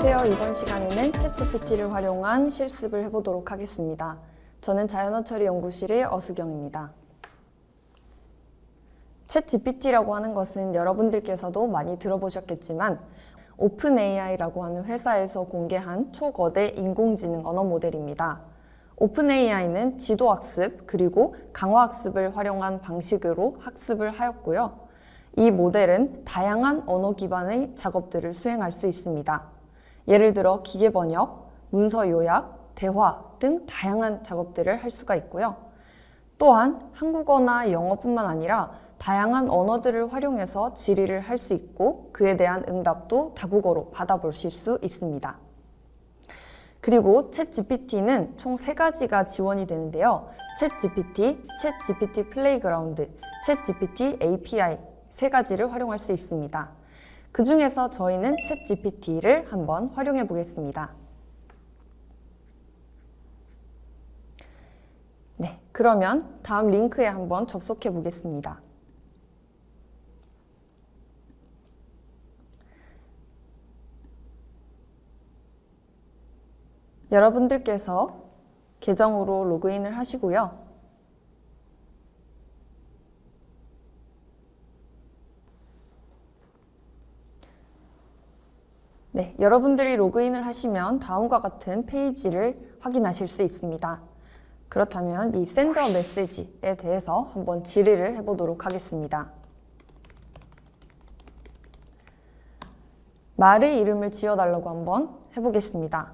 안녕하세요. 이번 시간에는 챗GPT를 활용한 실습을 해보도록 하겠습니다. 저는 자연어처리 연구실의 어수경입니다. 챗GPT라고 하는 것은 여러분들께서도 많이 들어보셨겠지만 오픈AI라고 하는 회사에서 공개한 초거대 인공지능 언어 모델입니다. 오픈AI는 지도학습 그리고 강화학습을 활용한 방식으로 학습을 하였고요. 이 모델은 다양한 언어 기반의 작업들을 수행할 수 있습니다. 예를 들어 기계 번역, 문서 요약, 대화 등 다양한 작업들을 할 수가 있고요. 또한 한국어나 영어뿐만 아니라 다양한 언어들을 활용해서 질의를 할 수 있고 그에 대한 응답도 다국어로 받아보실 수 있습니다. 그리고 챗GPT는 총 3가지가 지원이 되는데요. 챗GPT, 챗GPT 플레이그라운드, 챗GPT API 3가지를 활용할 수 있습니다. 그 중에서 저희는 챗GPT를 한번 활용해 보겠습니다. 네, 그러면 다음 링크에 한번 접속해 보겠습니다. 여러분들께서 계정으로 로그인을 하시고요. 네, 여러분들이 로그인을 하시면 다음과 같은 페이지를 확인하실 수 있습니다. 그렇다면 이 샌더 메시지에 대해서 한번 질의를 해보도록 하겠습니다. 말의 이름을 지어달라고 한번 해보겠습니다.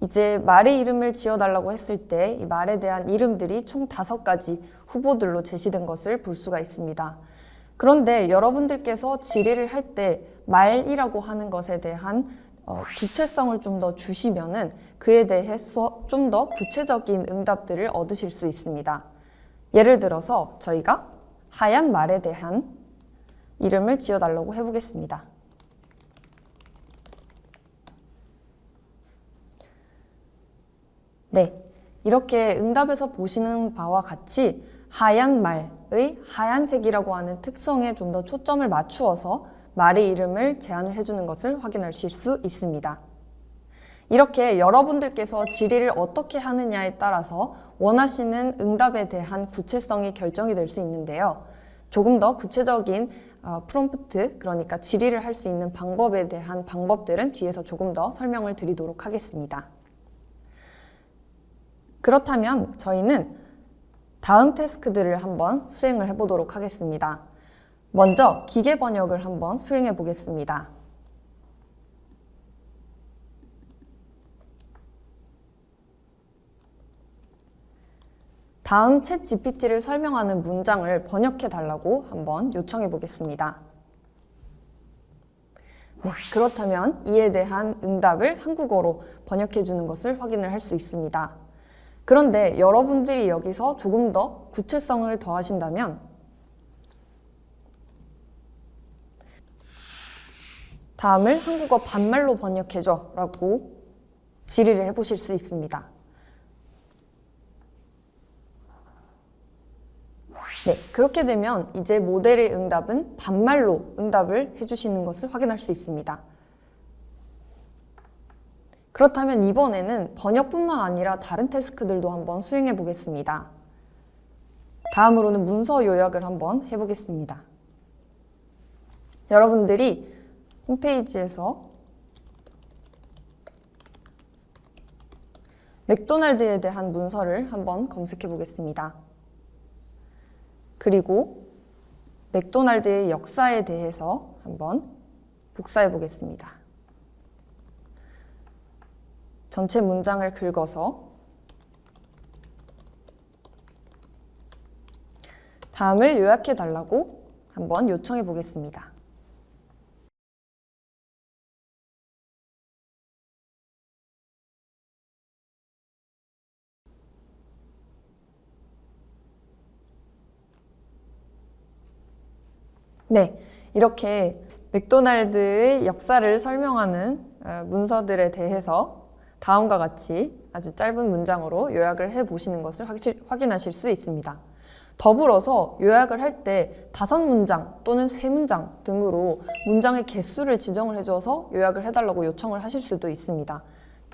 이제 말의 이름을 지어달라고 했을 때 이 말에 대한 이름들이 총 5가지 후보들로 제시된 것을 볼 수가 있습니다. 그런데 여러분들께서 질의를 할 때 말이라고 하는 것에 대한 구체성을 좀 더 주시면은 그에 대해서 좀 더 구체적인 응답들을 얻으실 수 있습니다. 예를 들어서 저희가 하얀 말에 대한 이름을 지어달라고 해보겠습니다. 네, 이렇게 응답에서 보시는 바와 같이 하얀 말의 하얀색이라고 하는 특성에 좀 더 초점을 맞추어서 말의 이름을 제안을 해주는 것을 확인하실 수 있습니다. 이렇게 여러분들께서 질의를 어떻게 하느냐에 따라서 원하시는 응답에 대한 구체성이 결정이 될 수 있는데요. 조금 더 구체적인 프롬프트, 그러니까 질의를 할 수 있는 방법에 대한 방법들은 뒤에서 조금 더 설명을 드리도록 하겠습니다. 그렇다면 저희는 다음 태스크들을 한번 수행을 해보도록 하겠습니다. 먼저 기계 번역을 한번 수행해 보겠습니다. 다음 챗GPT를 설명하는 문장을 번역해 달라고 한번 요청해 보겠습니다. 네, 그렇다면 이에 대한 응답을 한국어로 번역해 주는 것을 확인을 할 수 있습니다. 그런데 여러분들이 여기서 조금 더 구체성을 더하신다면 다음을 한국어 반말로 번역해줘 라고 질의를 해보실 수 있습니다. 네, 그렇게 되면 이제 모델의 응답은 반말로 응답을 해주시는 것을 확인할 수 있습니다. 그렇다면 이번에는 번역뿐만 아니라 다른 태스크들도 한번 수행해 보겠습니다. 다음으로는 문서 요약을 한번 해보겠습니다. 여러분들이 홈페이지에서 맥도날드에 대한 문서를 한번 검색해 보겠습니다. 그리고 맥도날드의 역사에 대해서 한번 복사해 보겠습니다. 전체 문장을 긁어서 다음을 요약해 달라고 한번 요청해 보겠습니다. 네, 이렇게 맥도날드의 역사를 설명하는 문서들에 대해서 다음과 같이 아주 짧은 문장으로 요약을 해보시는 것을 확인하실 수 있습니다. 더불어서 요약을 할 때 5문장 또는 3문장 등으로 문장의 개수를 지정을 해줘서 요약을 해달라고 요청을 하실 수도 있습니다.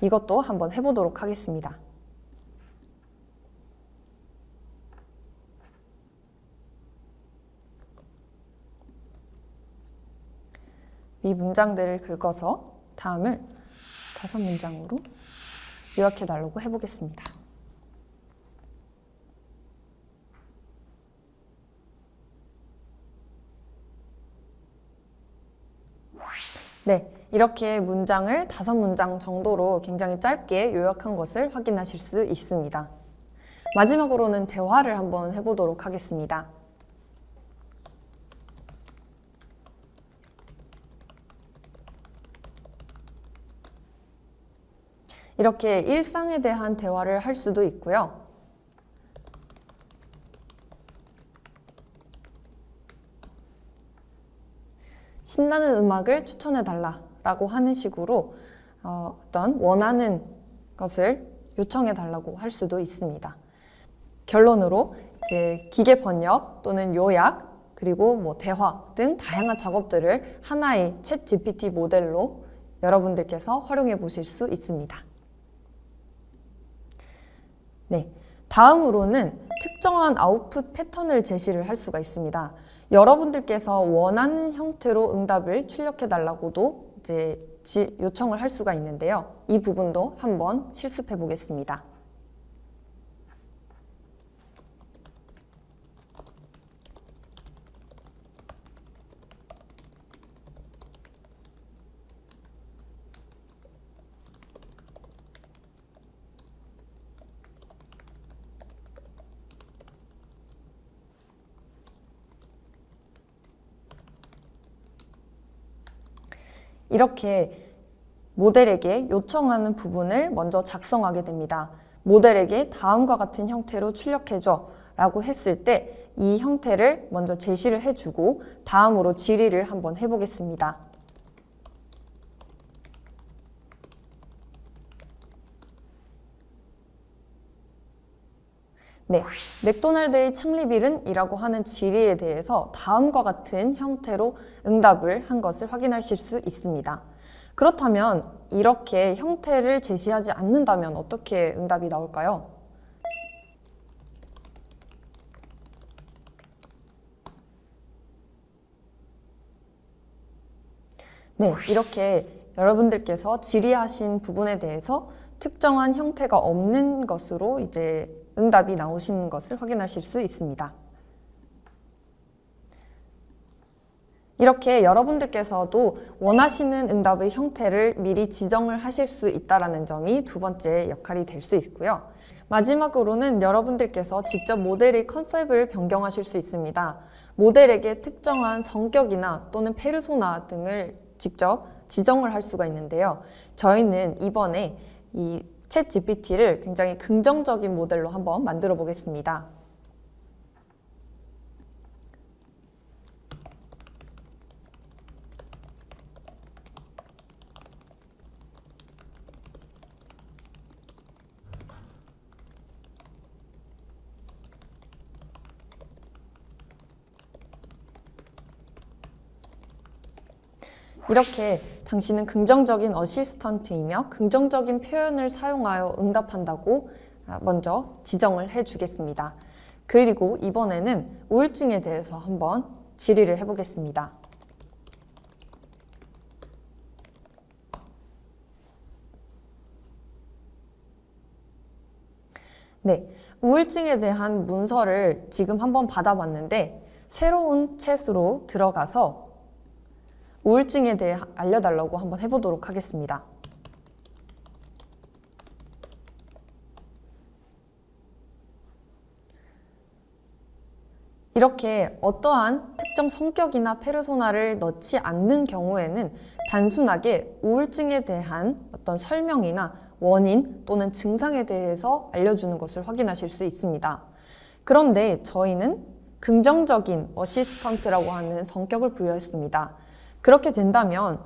이것도 한번 해보도록 하겠습니다. 이 문장들을 긁어서 다음을 5문장으로 요약해달라고 해보겠습니다. 네, 이렇게 문장을 5문장 정도로 굉장히 짧게 요약한 것을 확인하실 수 있습니다. 마지막으로는 대화를 한번 해보도록 하겠습니다. 이렇게 일상에 대한 대화를 할 수도 있고요. 신나는 음악을 추천해달라 라고 하는 식으로 어떤 원하는 것을 요청해달라고 할 수도 있습니다. 결론으로 이제 기계 번역 또는 요약 그리고 뭐 대화 등 다양한 작업들을 하나의 챗 GPT 모델로 여러분들께서 활용해 보실 수 있습니다. 네, 다음으로는 특정한 아웃풋 패턴을 제시를 할 수가 있습니다. 여러분들께서 원하는 형태로 응답을 출력해 달라고도 이제 요청을 할 수가 있는데요. 이 부분도 한번 실습해 보겠습니다. 이렇게 모델에게 요청하는 부분을 먼저 작성하게 됩니다. 모델에게 다음과 같은 형태로 출력해줘 라고 했을 때 이 형태를 먼저 제시를 해주고 다음으로 질의를 한번 해보겠습니다. 네, 맥도날드의 창립일은? 이라고 하는 질의에 대해서 다음과 같은 형태로 응답을 한 것을 확인하실 수 있습니다. 그렇다면 이렇게 형태를 제시하지 않는다면 어떻게 응답이 나올까요? 네, 이렇게 여러분들께서 질의하신 부분에 대해서 특정한 형태가 없는 것으로 이제 응답이 나오시는 것을 확인하실 수 있습니다. 이렇게 여러분들께서도 원하시는 응답의 형태를 미리 지정을 하실 수 있다는 점이 두 번째 역할이 될 수 있고요. 마지막으로는 여러분들께서 직접 모델의 컨셉을 변경하실 수 있습니다. 모델에게 특정한 성격이나 또는 페르소나 등을 직접 지정을 할 수가 있는데요. 저희는 이번에 이 챗 GPT를 굉장히 긍정적인 모델로 한번 만들어 보겠습니다. 이렇게 당신은 긍정적인 어시스턴트이며 긍정적인 표현을 사용하여 응답한다고 먼저 지정을 해주겠습니다. 그리고 이번에는 우울증에 대해서 한번 질의를 해보겠습니다. 네, 우울증에 대한 문서를 지금 한번 받아봤는데 새로운 챗으로 들어가서 우울증에 대해 알려달라고 한번 해보도록 하겠습니다. 이렇게 어떠한 특정 성격이나 페르소나를 넣지 않는 경우에는 단순하게 우울증에 대한 어떤 설명이나 원인 또는 증상에 대해서 알려주는 것을 확인하실 수 있습니다. 그런데 저희는 긍정적인 어시스턴트라고 하는 성격을 부여했습니다. 그렇게 된다면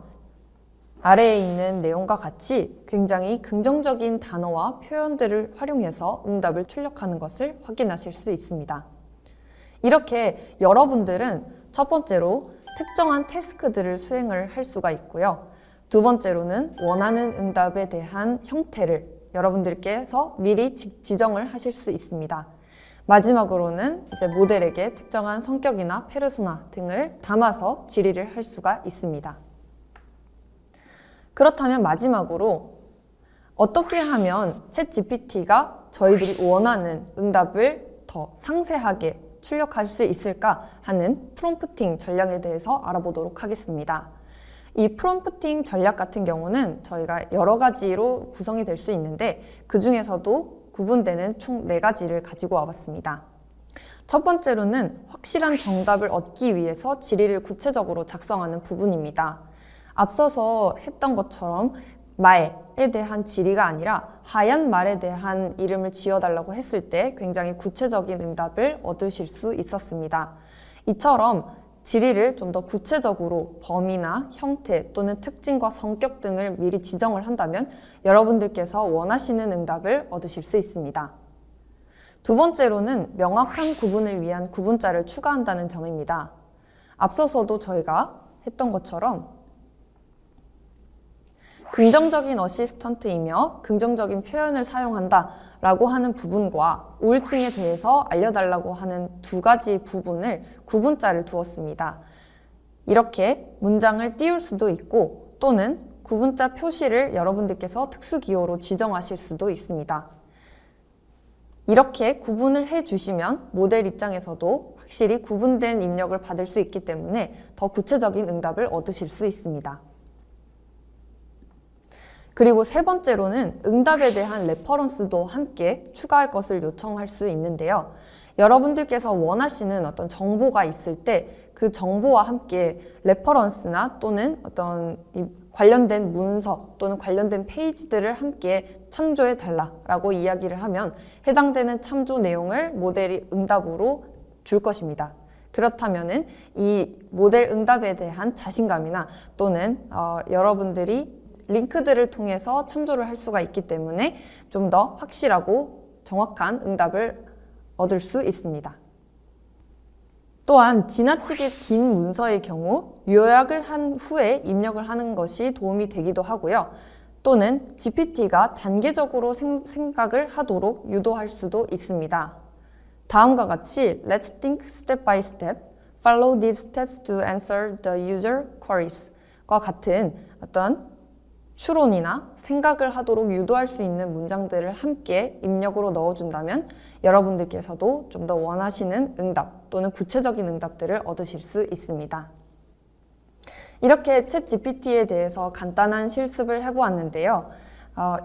아래에 있는 내용과 같이 굉장히 긍정적인 단어와 표현들을 활용해서 응답을 출력하는 것을 확인하실 수 있습니다. 이렇게 여러분들은 첫 번째로 특정한 태스크들을 수행을 할 수가 있고요. 두 번째로는 원하는 응답에 대한 형태를 여러분들께서 미리 지정을 하실 수 있습니다. 마지막으로는 이제 모델에게 특정한 성격이나 페르소나 등을 담아서 질의를 할 수가 있습니다. 그렇다면 마지막으로 어떻게 하면 챗GPT가 저희들이 원하는 응답을 더 상세하게 출력할 수 있을까 하는 프롬프팅 전략에 대해서 알아보도록 하겠습니다. 이 프롬프팅 전략 같은 경우는 저희가 여러 가지로 구성이 될 수 있는데 그 중에서도 구분되는 총 4가지를 가지고 와봤습니다. 첫 번째로는 확실한 정답을 얻기 위해서 질의를 구체적으로 작성하는 부분입니다. 앞서서 했던 것처럼 말에 대한 질의가 아니라 하얀 말에 대한 이름을 지어달라고 했을 때 굉장히 구체적인 응답을 얻으실 수 있었습니다. 이처럼 질의를 좀 더 구체적으로 범위나 형태 또는 특징과 성격 등을 미리 지정을 한다면 여러분들께서 원하시는 응답을 얻으실 수 있습니다. 두 번째로는 명확한 구분을 위한 구분자를 추가한다는 점입니다. 앞서서도 저희가 했던 것처럼 긍정적인 어시스턴트이며 긍정적인 표현을 사용한다 라고 하는 부분과 우울증에 대해서 알려달라고 하는 2가지 부분을 구분자를 두었습니다. 이렇게 문장을 띄울 수도 있고 또는 구분자 표시를 여러분들께서 특수기호로 지정하실 수도 있습니다. 이렇게 구분을 해주시면 모델 입장에서도 확실히 구분된 입력을 받을 수 있기 때문에 더 구체적인 응답을 얻으실 수 있습니다. 그리고 세 번째로는 응답에 대한 레퍼런스도 함께 추가할 것을 요청할 수 있는데요. 여러분들께서 원하시는 어떤 정보가 있을 때 그 정보와 함께 레퍼런스나 또는 어떤 관련된 문서 또는 관련된 페이지들을 함께 참조해 달라라고 이야기를 하면 해당되는 참조 내용을 모델이 응답으로 줄 것입니다. 그렇다면은 이 모델 응답에 대한 자신감이나 또는 여러분들이 링크들을 통해서 참조를 할 수가 있기 때문에 좀 더 확실하고 정확한 응답을 얻을 수 있습니다. 또한 지나치게 긴 문서의 경우 요약을 한 후에 입력을 하는 것이 도움이 되기도 하고요. 또는 GPT가 단계적으로 생각을 하도록 유도할 수도 있습니다. 다음과 같이 Let's think step by step. Follow these steps to answer the user queries과 같은 어떤 추론이나 생각을 하도록 유도할 수 있는 문장들을 함께 입력으로 넣어준다면 여러분들께서도 좀 더 원하시는 응답 또는 구체적인 응답들을 얻으실 수 있습니다. 이렇게 챗GPT에 대해서 간단한 실습을 해보았는데요.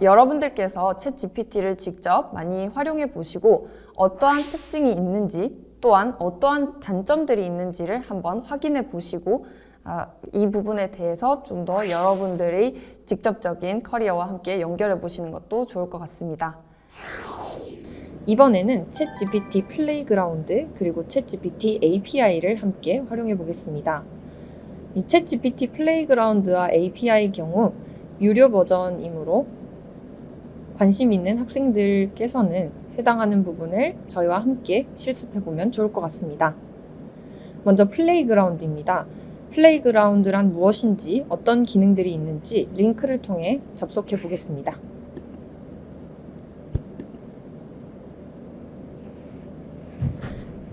여러분들께서 챗GPT를 직접 많이 활용해 보시고 어떠한 특징이 있는지 또한 어떠한 단점들이 있는지를 한번 확인해 보시고 이 부분에 대해서 좀 더 여러분들의 직접적인 커리어와 함께 연결해 보시는 것도 좋을 것 같습니다. 이번에는 챗GPT 플레이그라운드 그리고 챗GPT API를 함께 활용해 보겠습니다. 이 챗GPT 플레이그라운드와 API의 경우 유료 버전이므로 관심 있는 학생들께서는 해당하는 부분을 저희와 함께 실습해 보면 좋을 것 같습니다. 먼저 플레이그라운드입니다. 플레이그라운드란 무엇인지 어떤 기능들이 있는지 링크를 통해 접속해 보겠습니다.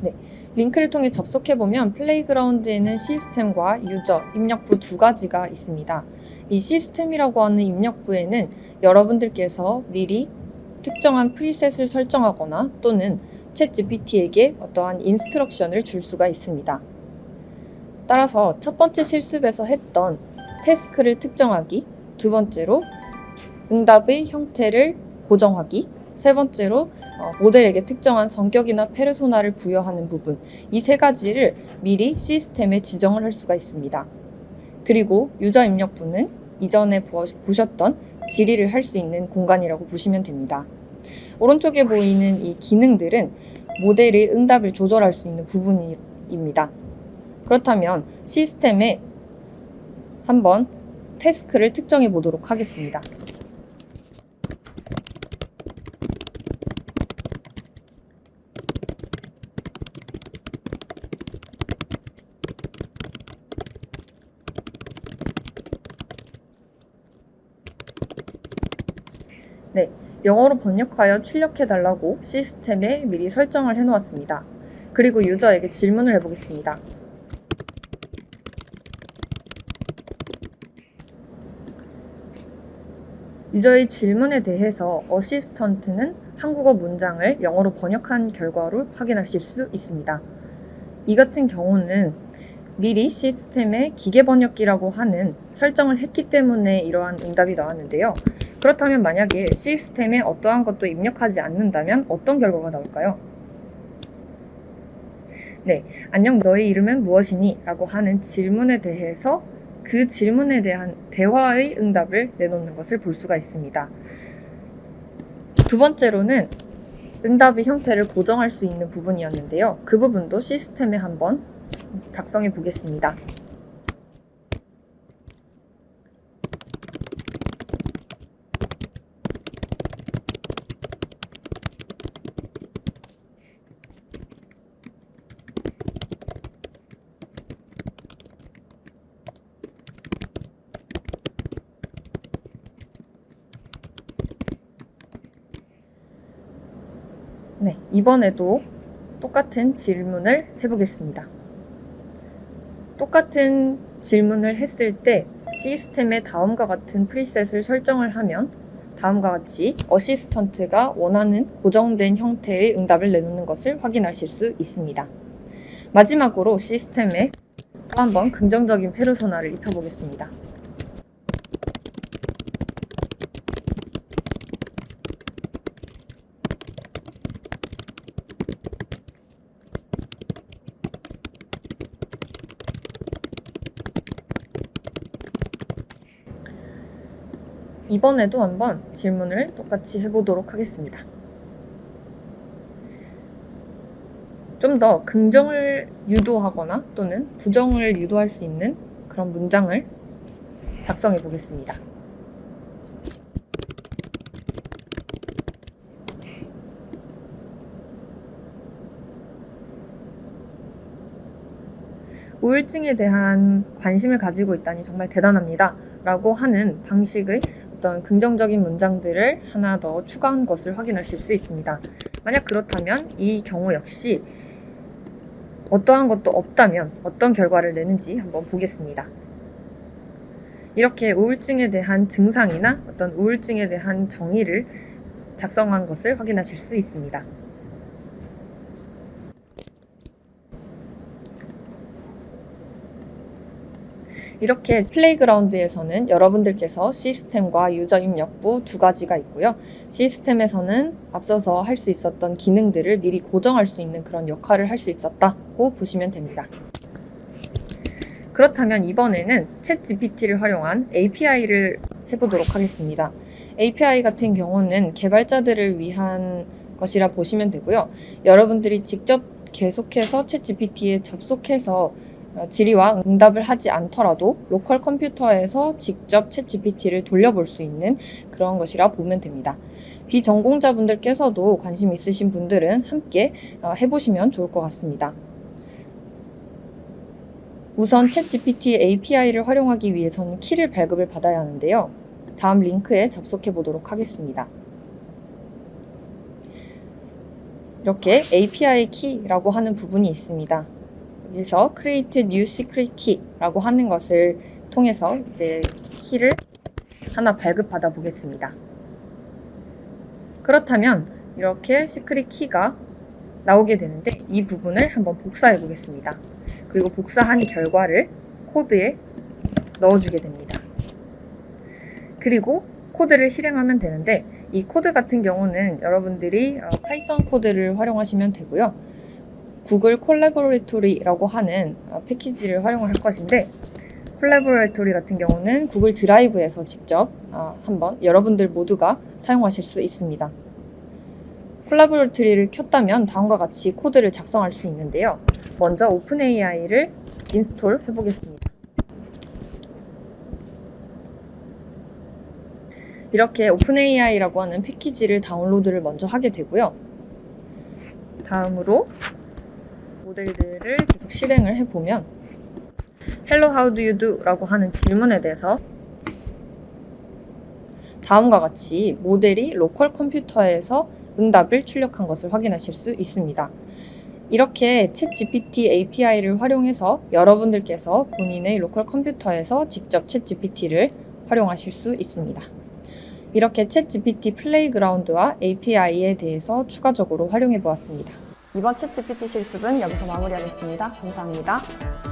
네, 링크를 통해 접속해 보면 플레이그라운드에는 시스템과 유저, 입력부 2가지가 있습니다. 이 시스템이라고 하는 입력부에는 여러분들께서 미리 특정한 프리셋을 설정하거나 또는 챗GPT에게 어떠한 인스트럭션을 줄 수가 있습니다. 따라서 첫 번째 실습에서 했던 태스크를 특정하기, 두 번째로 응답의 형태를 고정하기, 세 번째로 모델에게 특정한 성격이나 페르소나를 부여하는 부분, 이 3가지를 미리 시스템에 지정을 할 수가 있습니다. 그리고 유저 입력부는 이전에 보셨던 질의를 할 수 있는 공간이라고 보시면 됩니다. 오른쪽에 보이는 이 기능들은 모델의 응답을 조절할 수 있는 부분입니다. 그렇다면 시스템에 한번 태스크를 특정해 보도록 하겠습니다. 네, 영어로 번역하여 출력해달라고 시스템에 미리 설정을 해놓았습니다. 그리고 유저에게 질문을 해보겠습니다. 유저의 질문에 대해서 어시스턴트는 한국어 문장을 영어로 번역한 결과를 확인하실 수 있습니다. 이 같은 경우는 미리 시스템에 기계 번역기라고 하는 설정을 했기 때문에 이러한 응답이 나왔는데요. 그렇다면 만약에 시스템에 어떠한 것도 입력하지 않는다면 어떤 결과가 나올까요? 네, 안녕, 너의 이름은 무엇이니? 라고 하는 질문에 대해서 그 질문에 대한 대화의 응답을 내놓는 것을 볼 수가 있습니다. 두 번째로는 응답의 형태를 고정할 수 있는 부분이었는데요. 그 부분도 시스템에 한번 작성해 보겠습니다. 네, 이번에도 똑같은 질문을 해보겠습니다. 똑같은 질문을 했을 때 시스템에 다음과 같은 프리셋을 설정을 하면 다음과 같이 어시스턴트가 원하는 고정된 형태의 응답을 내놓는 것을 확인하실 수 있습니다. 마지막으로 시스템에 또 한번 긍정적인 페르소나를 입혀보겠습니다. 이번에도 한번 질문을 똑같이 해보도록 하겠습니다. 좀 더 긍정을 유도하거나 또는 부정을 유도할 수 있는 그런 문장을 작성해 보겠습니다. 우울증에 대한 관심을 가지고 있다니 정말 대단합니다. 라고 하는 방식의 어떤 긍정적인 문장들을 하나 더 추가한 것을 확인하실 수 있습니다. 만약 그렇다면 이 경우 역시 어떠한 것도 없다면 어떤 결과를 내는지 한번 보겠습니다. 이렇게 우울증에 대한 증상이나 어떤 우울증에 대한 정의를 작성한 것을 확인하실 수 있습니다. 이렇게 플레이그라운드에서는 여러분들께서 시스템과 유저 입력부 두 가지가 있고요. 시스템에서는 앞서서 할 수 있었던 기능들을 미리 고정할 수 있는 그런 역할을 할 수 있었다고 보시면 됩니다. 그렇다면 이번에는 챗GPT를 활용한 API를 해보도록 하겠습니다. API 같은 경우는 개발자들을 위한 것이라 보시면 되고요. 여러분들이 직접 계속해서 챗GPT에 접속해서 질의와 응답을 하지 않더라도 로컬 컴퓨터에서 직접 챗GPT를 돌려볼 수 있는 그런 것이라 보면 됩니다. 비전공자분들께서도 관심 있으신 분들은 함께 해보시면 좋을 것 같습니다. 우선 챗GPT API를 활용하기 위해서는 키를 발급을 받아야 하는데요. 다음 링크에 접속해 보도록 하겠습니다. 이렇게 API 키라고 하는 부분이 있습니다. 여기서 Create New Secret Key라고 하는 것을 통해서 이제 키를 하나 발급받아 보겠습니다. 그렇다면 이렇게 시크릿 키가 나오게 되는데 이 부분을 한번 복사해 보겠습니다. 그리고 복사한 결과를 코드에 넣어주게 됩니다. 그리고 코드를 실행하면 되는데 이 코드 같은 경우는 여러분들이 파이썬 코드를 활용하시면 되고요. 구글 콜라보레토리라고 하는 패키지를 활용할 것인데 콜라보레토리 같은 경우는 구글 드라이브에서 직접 한번 여러분들 모두가 사용하실 수 있습니다. 콜라보레토리를 켰다면 다음과 같이 코드를 작성할 수 있는데요. 먼저 오픈AI를 인스톨 해보겠습니다. 이렇게 오픈AI라고 하는 패키지를 다운로드를 먼저 하게 되고요. 다음으로 모델들을 계속 실행을 해보면 Hello, how do you do? 라고 하는 질문에 대해서 다음과 같이 모델이 로컬 컴퓨터에서 응답을 출력한 것을 확인하실 수 있습니다. 이렇게 챗GPT API를 활용해서 여러분들께서 본인의 로컬 컴퓨터에서 직접 챗GPT를 활용하실 수 있습니다. 이렇게 챗GPT 플레이그라운드와 API에 대해서 추가적으로 활용해 보았습니다. 이번 챗GPT 실습은 여기서 마무리하겠습니다. 감사합니다.